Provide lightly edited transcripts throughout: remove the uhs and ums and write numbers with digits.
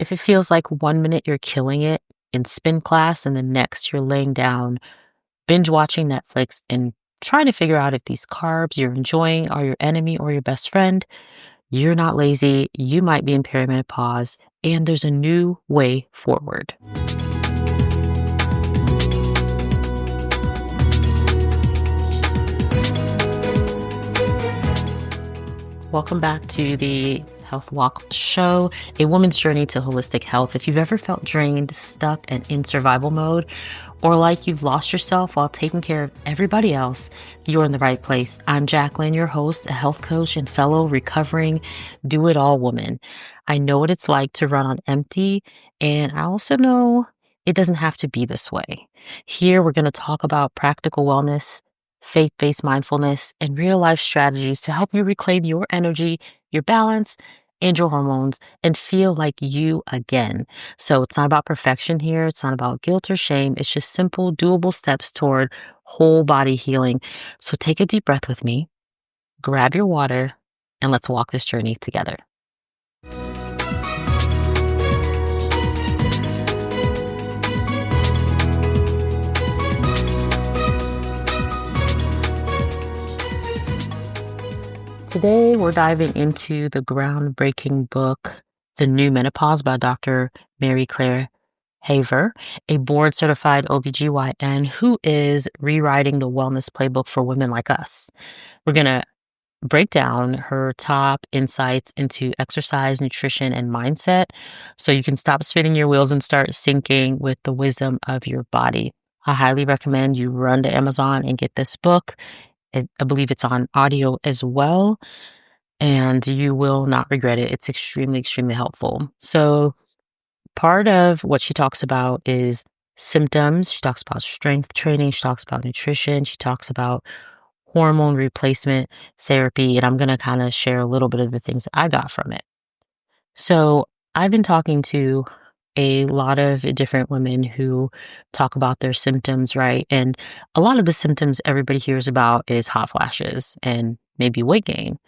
If it feels like 1 minute you're killing it in spin class and the next you're laying down, binge watching Netflix and trying to figure out if these carbs you're enjoying are your enemy or your best friend, you're not lazy. You might be in perimenopause, and there's a new way forward. Welcome back to the Health Walk Show, a woman's journey to holistic health. If you've ever felt drained, stuck, and in survival mode, or like you've lost yourself while taking care of everybody else, you're in the right place. I'm Jacqueline, your host, a health coach and fellow recovering do-it-all woman. I know what it's like to run on empty, and I also know it doesn't have to be this way. Here, we're going to talk about practical wellness, faith-based mindfulness, and real-life strategies to help you reclaim your energy, your balance, and your hormones, and feel like you again. So it's not about perfection here. It's not about guilt or shame. It's just simple, doable steps toward whole body healing. So take a deep breath with me, grab your water, and let's walk this journey together. Today, we're diving into the groundbreaking book, The New Menopause by Dr. Mary Claire Haver, a board-certified OBGYN who is rewriting the wellness playbook for women like us. We're going to break down her top insights into exercise, nutrition, and mindset so you can stop spinning your wheels and start syncing with the wisdom of your body. I highly recommend you run to Amazon and get this book. I believe it's on audio as well, and you will not regret it. It's extremely, extremely helpful. So part of what she talks about is symptoms. She talks about strength training. She talks about nutrition. She talks about hormone replacement therapy, and I'm going to kind of share a little bit of the things that I got from it. So I've been talking to a lot of different women who talk about their symptoms, right? And a lot of the symptoms everybody hears about is hot flashes and maybe weight gain.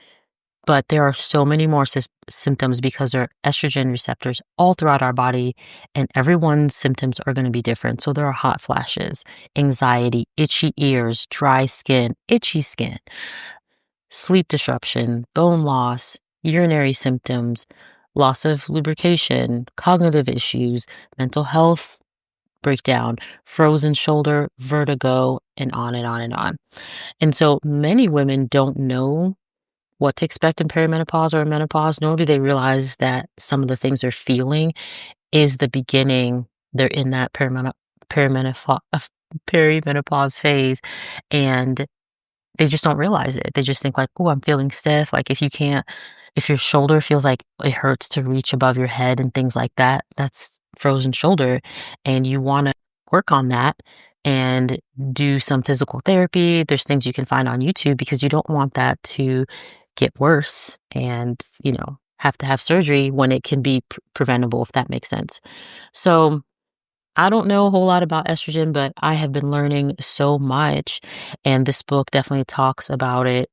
But there are so many more symptoms because there are estrogen receptors all throughout our body, and everyone's symptoms are going to be different. So there are hot flashes, anxiety, itchy ears, dry skin, itchy skin, sleep disruption, bone loss, urinary symptoms, loss of lubrication, cognitive issues, mental health breakdown, frozen shoulder, vertigo, and on and on and on. And so many women don't know what to expect in perimenopause or menopause, nor do they realize that some of the things they're feeling is the beginning. They're in that perimenopause phase, and they just don't realize it. They just think like, oh, I'm feeling stiff. Like if your shoulder feels like it hurts to reach above your head and things like that, that's frozen shoulder. And you want to work on that and do some physical therapy. There's things you can find on YouTube because you don't want that to get worse and, have to have surgery when it can be preventable, if that makes sense. So I don't know a whole lot about estrogen, but I have been learning so much. And this book definitely talks about it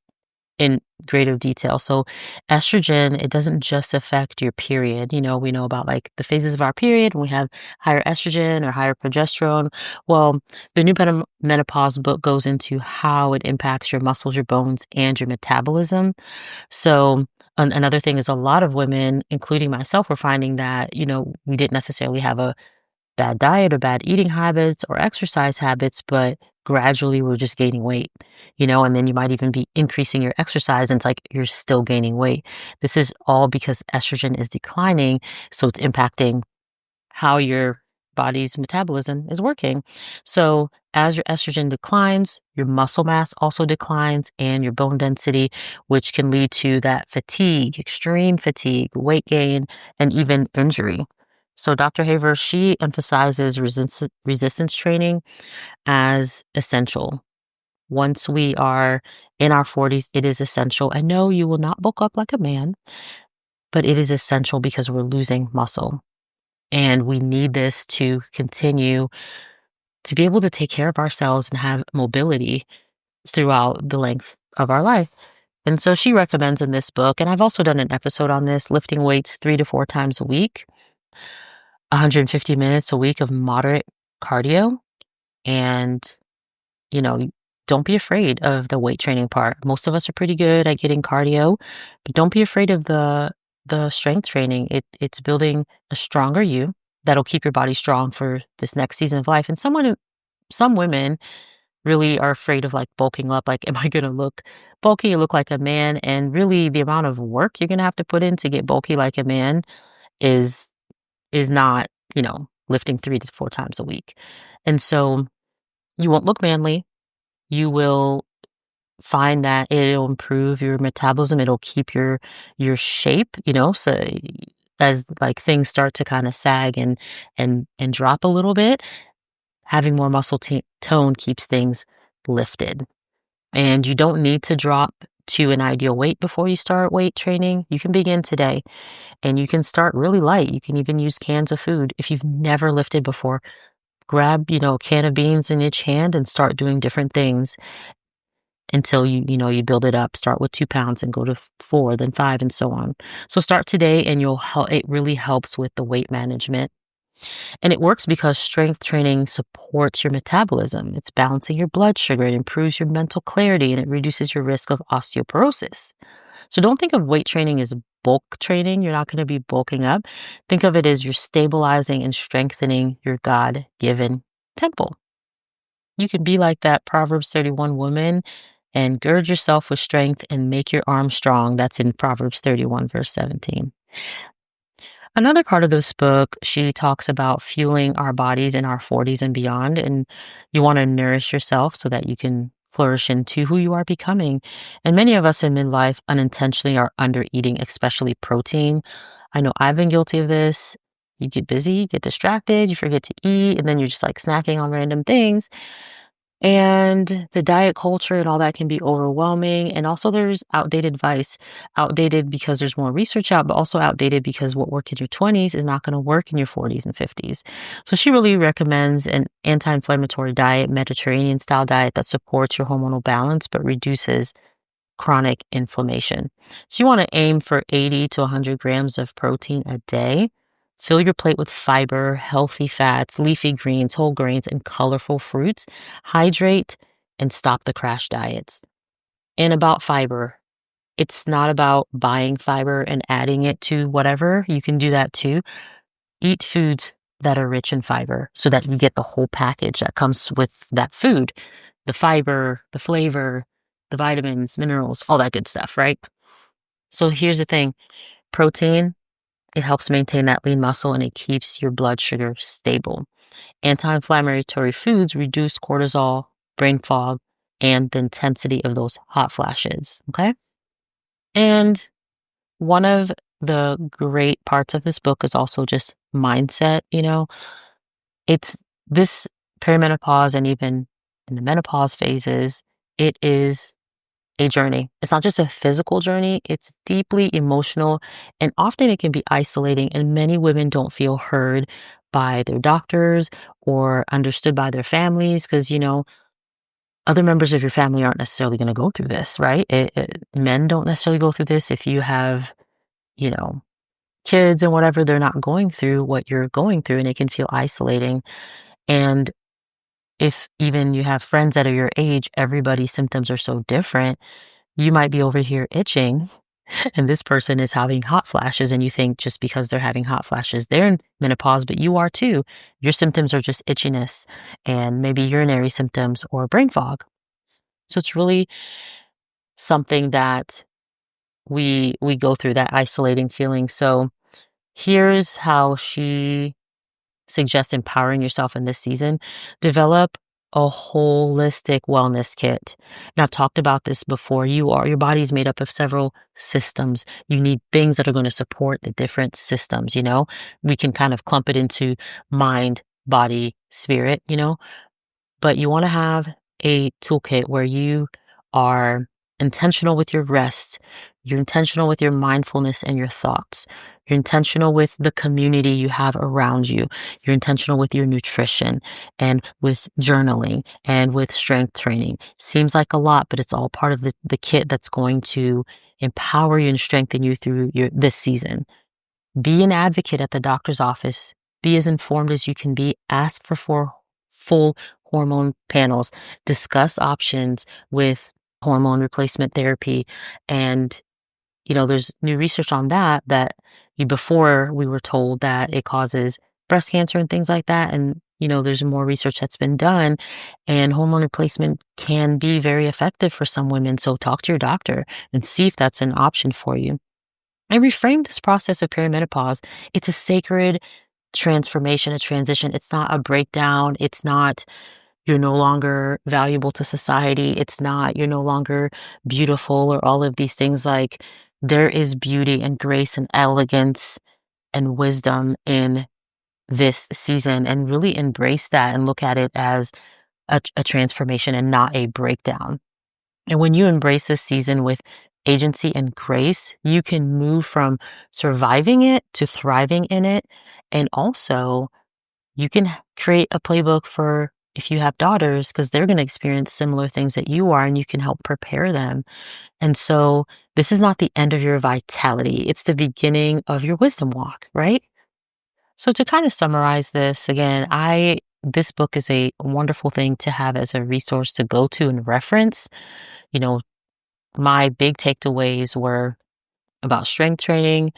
in greater detail. So estrogen, it doesn't just affect your period. We know about like the phases of our period when we have higher estrogen or higher progesterone. Well, the New Menopause book goes into how it impacts your muscles, your bones, and your metabolism. So another thing is a lot of women, including myself, were finding that, we didn't necessarily have a bad diet or bad eating habits or exercise habits, but gradually we're just gaining weight, and then you might even be increasing your exercise and it's like you're still gaining weight. This is all because estrogen is declining, so it's impacting how your body's metabolism is working. So as your estrogen declines, your muscle mass also declines and your bone density, which can lead to that fatigue, extreme fatigue, weight gain, and even injury. So Dr. Haver, she emphasizes resistance training as essential. Once we are in our 40s, it is essential. I know you will not bulk up like a man, but it is essential because we're losing muscle. And we need this to continue to be able to take care of ourselves and have mobility throughout the length of our life. And so she recommends in this book, and I've also done an episode on this, lifting weights 3 to 4 times a week. 150 minutes a week of moderate cardio. And, you know, don't be afraid of the weight training part. Most of us are pretty good at getting cardio, but don't be afraid of the strength training. It's building a stronger you that'll keep your body strong for this next season of life. And some women really are afraid of like bulking up. Like, am I going to look bulky or look like a man? And really, the amount of work you're going to have to put in to get bulky like a man is is not, lifting 3 to 4 times a week. And so you won't look manly. You will find that it'll improve your metabolism. It'll keep your shape, so as like things start to kind of sag and drop a little bit, having more muscle tone keeps things lifted. And you don't need to drop to an ideal weight before you start weight training. You can begin today and you can start really light. You can even use cans of food. If you've never lifted before, grab, a can of beans in each hand and start doing different things until you build it up. Start with 2 pounds and go to 4, then 5, and so on. So start today and it really helps with the weight management. And it works because strength training supports your metabolism. It's balancing your blood sugar. It improves your mental clarity and it reduces your risk of osteoporosis. So don't think of weight training as bulk training. You're not going to be bulking up. Think of it as you're stabilizing and strengthening your God-given temple. You can be like that Proverbs 31 woman and gird yourself with strength and make your arms strong. That's in Proverbs 31, verse 17. Another part of this book, she talks about fueling our bodies in our 40s and beyond. And you want to nourish yourself so that you can flourish into who you are becoming. And many of us in midlife unintentionally are under eating, especially protein. I know I've been guilty of this. You get busy, you get distracted, you forget to eat, and then you're just like snacking on random things. And the diet culture and all that can be overwhelming. And also there's outdated advice. Outdated because there's more research out, but also outdated because what worked in your 20s is not going to work in your 40s and 50s. So she really recommends an anti-inflammatory diet, Mediterranean style diet that supports your hormonal balance, but reduces chronic inflammation. So you want to aim for 80 to 100 grams of protein a day. Fill your plate with fiber, healthy fats, leafy greens, whole grains, and colorful fruits. Hydrate and stop the crash diets. And about fiber, it's not about buying fiber and adding it to whatever. You can do that too. Eat foods that are rich in fiber so that you get the whole package that comes with that food. The fiber, the flavor, the vitamins, minerals, all that good stuff, right? So here's the thing. Protein, it helps maintain that lean muscle and it keeps your blood sugar stable. Anti-inflammatory foods reduce cortisol, brain fog, and the intensity of those hot flashes, okay? And one of the great parts of this book is also just mindset, It's this perimenopause and even in the menopause phases, it is a journey. It's not just a physical journey, it's deeply emotional, and often it can be isolating, and many women don't feel heard by their doctors or understood by their families because, other members of your family aren't necessarily going to go through this, right? Men don't necessarily go through this. If you have, kids and whatever, they're not going through what you're going through, and it can feel isolating. And if even you have friends that are your age, everybody's symptoms are so different. You might be over here itching and this person is having hot flashes and you think just because they're having hot flashes, they're in menopause, but you are too. Your symptoms are just itchiness and maybe urinary symptoms or brain fog. So it's really something that we go through, that isolating feeling. So here's how she suggest empowering yourself in this season. Develop a holistic wellness kit. Now, I've talked about this before. Your body is made up of several systems. You need things that are going to support the different systems, We can kind of clump it into mind, body, spirit, But you want to have a toolkit where you are intentional with your rest. You're intentional with your mindfulness and your thoughts. You're intentional with the community you have around you. You're intentional with your nutrition and with journaling and with strength training. Seems like a lot, but it's all part of the kit that's going to empower you and strengthen you through this season. Be an advocate at the doctor's office. Be as informed as you can be. Ask for full hormone panels. Discuss options with hormone replacement therapy. And, there's new research on that before we were told that it causes breast cancer and things like that. And, there's more research that's been done, and hormone replacement can be very effective for some women. So talk to your doctor and see if that's an option for you. And reframe this process of perimenopause. It's a sacred transformation, a transition. It's not a breakdown. It's not you're no longer valuable to society. It's not you're no longer beautiful or all of these things. Like, there is beauty and grace and elegance and wisdom in this season, and really embrace that and look at it as a transformation and not a breakdown. And when you embrace this season with agency and grace, you can move from surviving it to thriving in it. And also, you can create a playbook for if you have daughters, because they're going to experience similar things that you are, and you can help prepare them. And so, this is not the end of your vitality, it's the beginning of your wisdom walk, right? So, to kind of summarize this again, this book is a wonderful thing to have as a resource to go to and reference. You know, my big takeaways were about strength training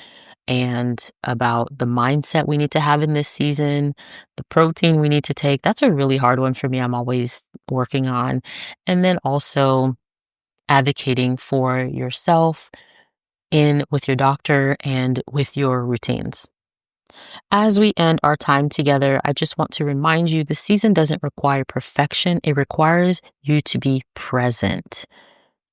and about the mindset we need to have in this season, the protein we need to take. That's a really hard one for me. I'm always working on. And then also advocating for yourself in with your doctor and with your routines. As we end our time together, I just want to remind you the season doesn't require perfection. It requires you to be present.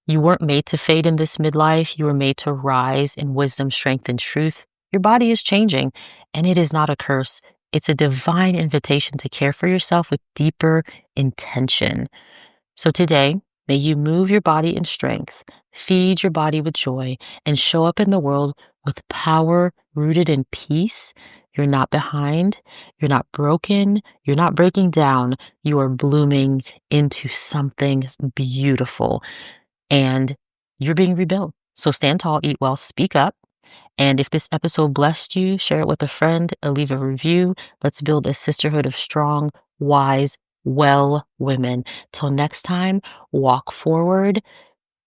You weren't made to fade in this midlife. You were made to rise in wisdom, strength, and truth. Your body is changing, and it is not a curse. It's a divine invitation to care for yourself with deeper intention. So today, may you move your body in strength, feed your body with joy, and show up in the world with power rooted in peace. You're not behind. You're not broken. You're not breaking down. You are blooming into something beautiful, and you're being rebuilt. So stand tall, eat well, speak up. And if this episode blessed you, share it with a friend, leave a review. Let's build a sisterhood of strong, wise, well women. Till next time, walk forward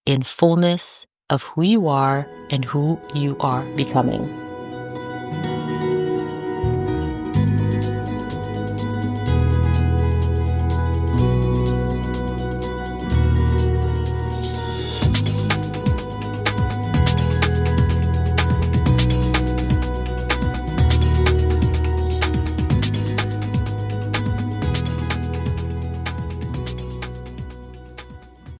in fullness of who you are and who you are becoming.